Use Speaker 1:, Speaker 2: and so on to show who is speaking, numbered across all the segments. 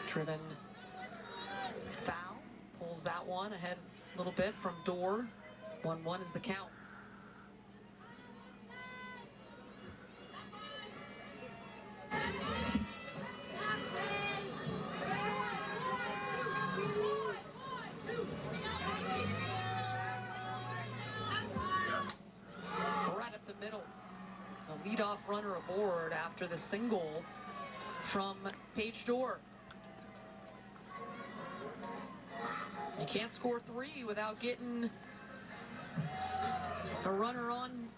Speaker 1: Driven foul. Pulls that one ahead a little bit from Dorr. 1-1 is the count. Right up the middle. The leadoff runner aboard after the single from Paige Dorr. You can't score 3 without getting a runner on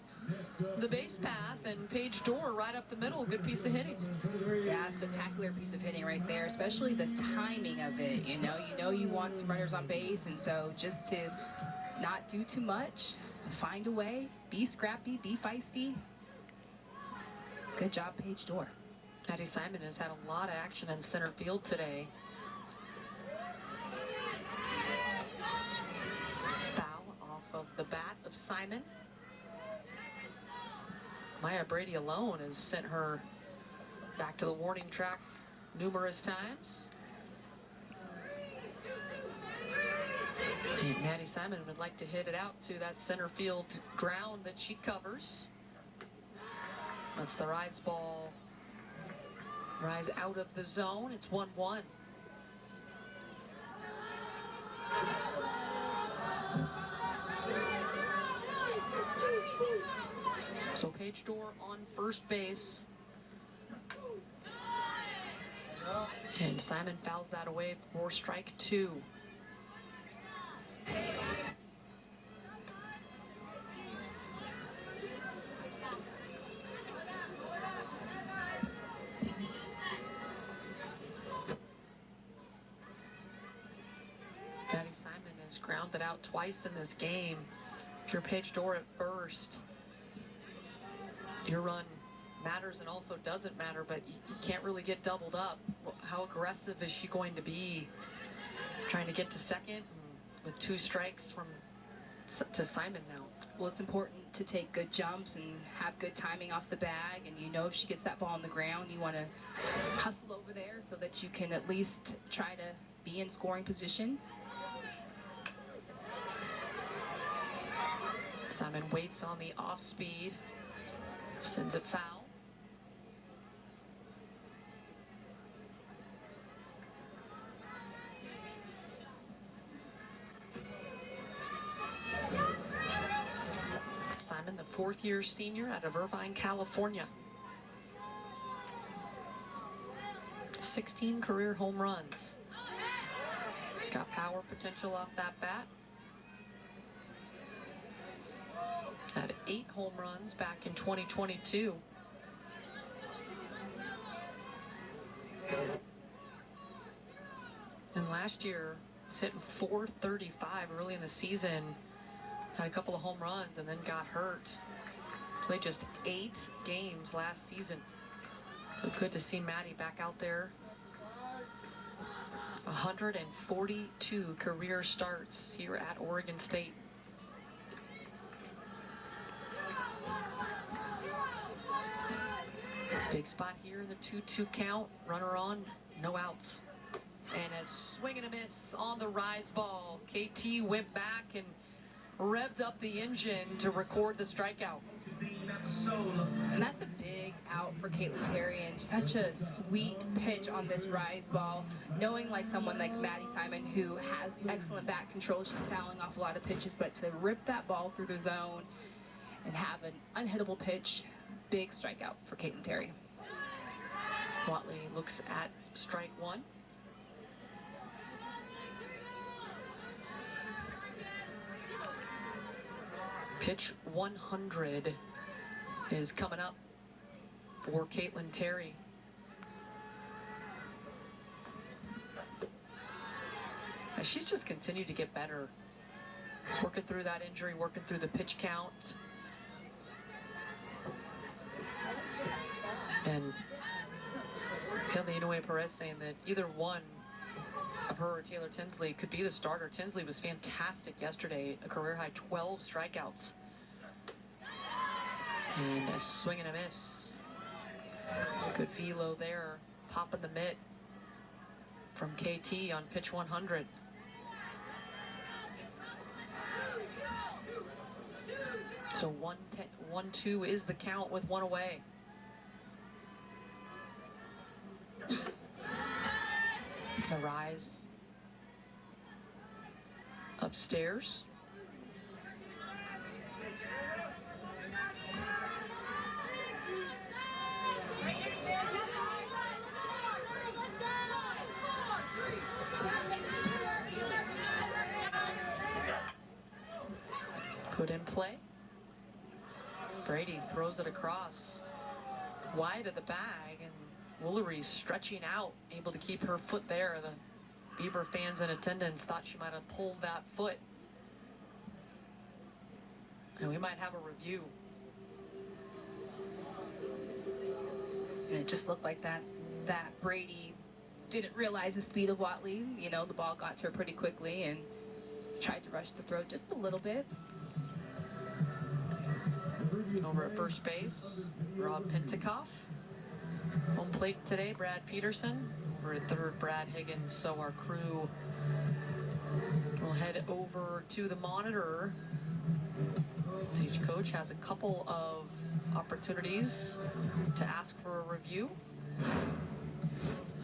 Speaker 1: the base path, and Paige Dorr right up the middle. Good piece of hitting.
Speaker 2: Yeah, spectacular piece of hitting right there, especially the timing of it. You know you want some runners on base, and so just to not do too much, find a way, be scrappy, be feisty. Good job, Paige Dorr.
Speaker 1: Maddie Simon has had a lot of action in center field today. Foul off of the bat of Simon. Maya Brady alone has sent her back to the warning track numerous times. And Maddie Simon would like to hit it out to that center field ground that she covers. That's the rise ball. Rise out of the zone. It's 1-1. So Paige Dorr on first base. And Simon fouls that away for strike 2. Maddie Simon has grounded out twice in this game. If you're Paige Dorr at first, your run matters and also doesn't matter, but you can't really get doubled up. How aggressive is she going to be trying to get to second and with 2 strikes to Simon now?
Speaker 2: Well, it's important to take good jumps and have good timing off the bag, and you know if she gets that ball on the ground, you want to hustle over there so that you can at least try to be in scoring position.
Speaker 1: Simon waits on the off speed, sends it foul. Simon, the 4th-year senior out of Irvine, California. 16 career home runs. He's got power potential off that bat. Had 8 home runs back in 2022. And last year, was hitting .435 early in the season. Had a couple of home runs and then got hurt. Played just 8 games last season. So good to see Maddie back out there. 142 career starts here at Oregon State. Big spot here in the 2-2 count. Runner on, no outs. And a swing and a miss on the rise ball. KT went back and revved up the engine to record the strikeout.
Speaker 2: And that's a big out for Caitlin Terry, and such a sweet pitch on this rise ball. Knowing like someone like Maddie Simon, who has excellent bat control, she's fouling off a lot of pitches, but to rip that ball through the zone and have an unhittable pitch, big strikeout for Caitlin Terry.
Speaker 1: Watley looks at strike 1. Pitch 100 is coming up for Caitlin Terry. And she's just continued to get better. Working through that injury, working through the pitch count. And Kelly Inoue Perez saying that either one of her or Taylor Tinsley could be the starter. Tinsley was fantastic yesterday, a career high 12 strikeouts. And a swing and a miss. Good velo there, popping the mitt from KT on pitch 100. So 1-2 is the count with one away. The rise upstairs. Put in play. Brady throws it across wide of the bag, and Woolery stretching out, able to keep her foot there. The Beaver fans in attendance thought she might have pulled that foot. And we might have a review.
Speaker 2: And it just looked like that Brady didn't realize the speed of Watley. You know, the ball got to her pretty quickly and tried to rush the throw just a little bit.
Speaker 1: Over at first base, Rob Pentikoff. Home plate today, Brad Peterson. Over at third, Brad Higgins. So our crew will head over to the monitor. Page coach has a couple of opportunities to ask for a review.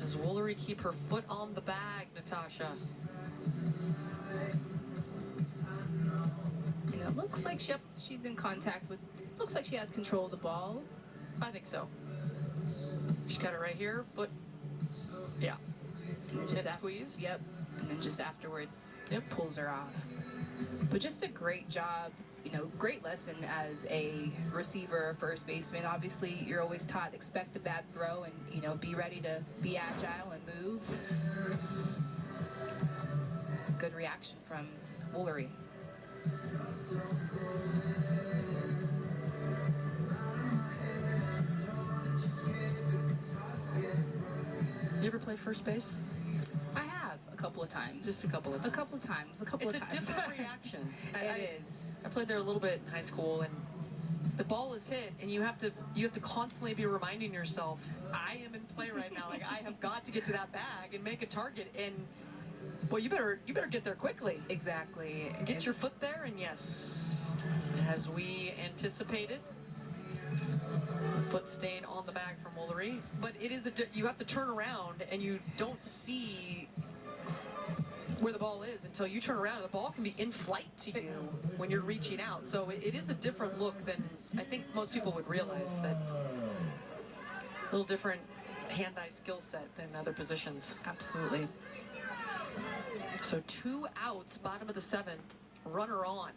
Speaker 1: Does Woolery keep her foot on the bag, Natasha?
Speaker 2: You know, looks like she's in contact with. Looks like she had control of the ball.
Speaker 1: I think so. She's got it right here. Foot. Yeah.
Speaker 2: And just
Speaker 1: squeezed.
Speaker 2: Yep. And then just afterwards,
Speaker 1: yep,
Speaker 2: pulls her off. But just a great job. You know, great lesson as a receiver, first baseman. Obviously, you're always taught expect a bad throw and, you know, be ready to be agile and move. Good reaction from Woolery.
Speaker 1: You ever play first base?
Speaker 2: I have a couple of times.
Speaker 1: Just a couple of times.
Speaker 2: A couple of times.
Speaker 1: It's a different reaction.
Speaker 2: It is.
Speaker 1: I played there a little bit in high school, and the ball is hit, and you have to constantly be reminding yourself, I am in play right now. Like, I have got to get to that bag and make a target, and well, you better get there quickly.
Speaker 2: Exactly.
Speaker 1: Get your foot there, and yes, as we anticipated, the foot stayed on the bag from Woolery, but it is you have to turn around, and you don't see where the ball is until you turn around. The ball can be in flight to you when you're reaching out. So it is a different look than I think most people would realize. That a little different hand-eye skill set than other positions.
Speaker 2: Absolutely.
Speaker 1: So 2 outs, bottom of the 7th, runner on.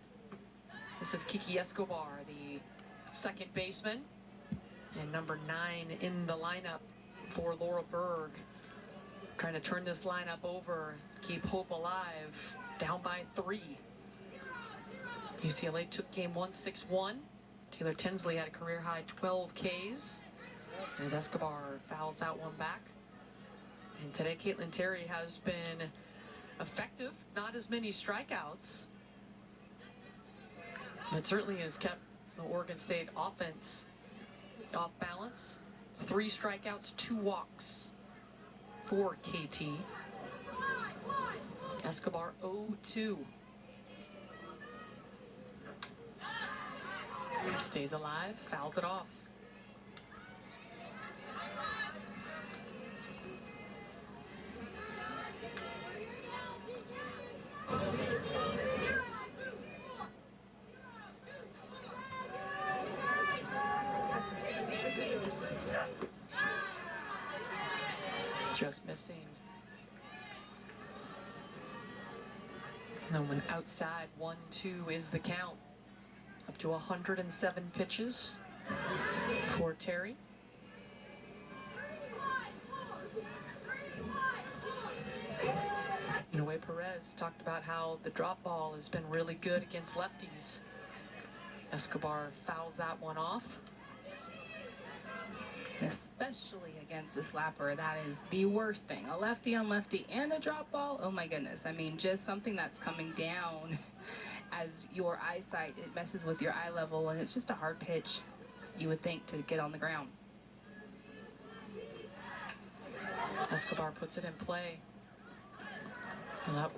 Speaker 1: This is Kiki Escobar, the second baseman, and number 9 in the lineup for Laura Berg. Trying to turn this lineup over, keep hope alive, down by 3. UCLA took game 1 6-1. Taylor Tinsley had a career high 12 Ks. As Escobar fouls that one back. And today Caitlin Terry has been effective, not as many strikeouts, but certainly has kept the Oregon State offense off balance. 3 strikeouts, 2 walks for KT. Escobar 0-2. Stays alive, fouls it off. Just missing. No one outside. 1-2 is the count. Up to 107 pitches for Terry. Noe Perez talked about how the drop ball has been really good against lefties. Escobar fouls that one off.
Speaker 2: Especially against a slapper, that is the worst thing. A lefty on lefty and a drop ball, oh my goodness. I mean, just something that's coming down as your eyesight, it messes with your eye level, and it's just a hard pitch, you would think, to get on the ground.
Speaker 1: Escobar puts it in play.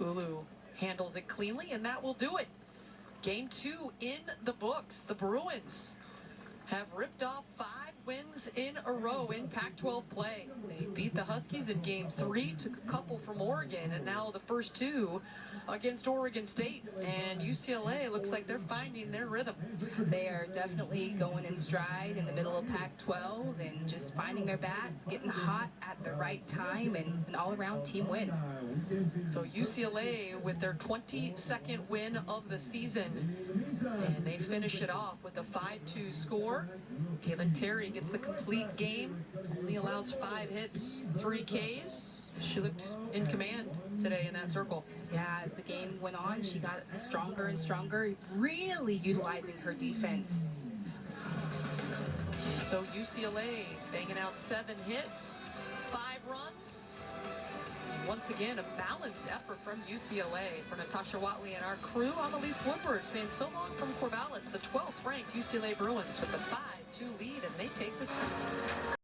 Speaker 1: Ulu handles it cleanly, and that will do it. Game 2 in the books. The Bruins have ripped off 5 wins in a row in Pac-12 play. They beat the Huskies in Game 3, took a couple from Oregon, and now the first 2 against Oregon State. And UCLA looks like they're finding their rhythm.
Speaker 2: They are definitely going in stride in the middle of Pac-12 and just finding their bats, getting hot at the right time, and an all-around team win.
Speaker 1: So UCLA with their 22nd win of the season, and they finish it off with a 5-2 score. Caitlin Terry gets the complete game, only allows 5 hits, 3 Ks. She looked in command today in that circle.
Speaker 2: Yeah, as the game went on, she got stronger and stronger, really utilizing her defense.
Speaker 1: So UCLA banging out 7 hits, 5 runs. Once again, a balanced effort from UCLA. For Natasha Watley and our crew, I'm Elise Woodward saying so long from Corvallis, the 12th ranked UCLA Bruins with a 5-2 lead, and they take this.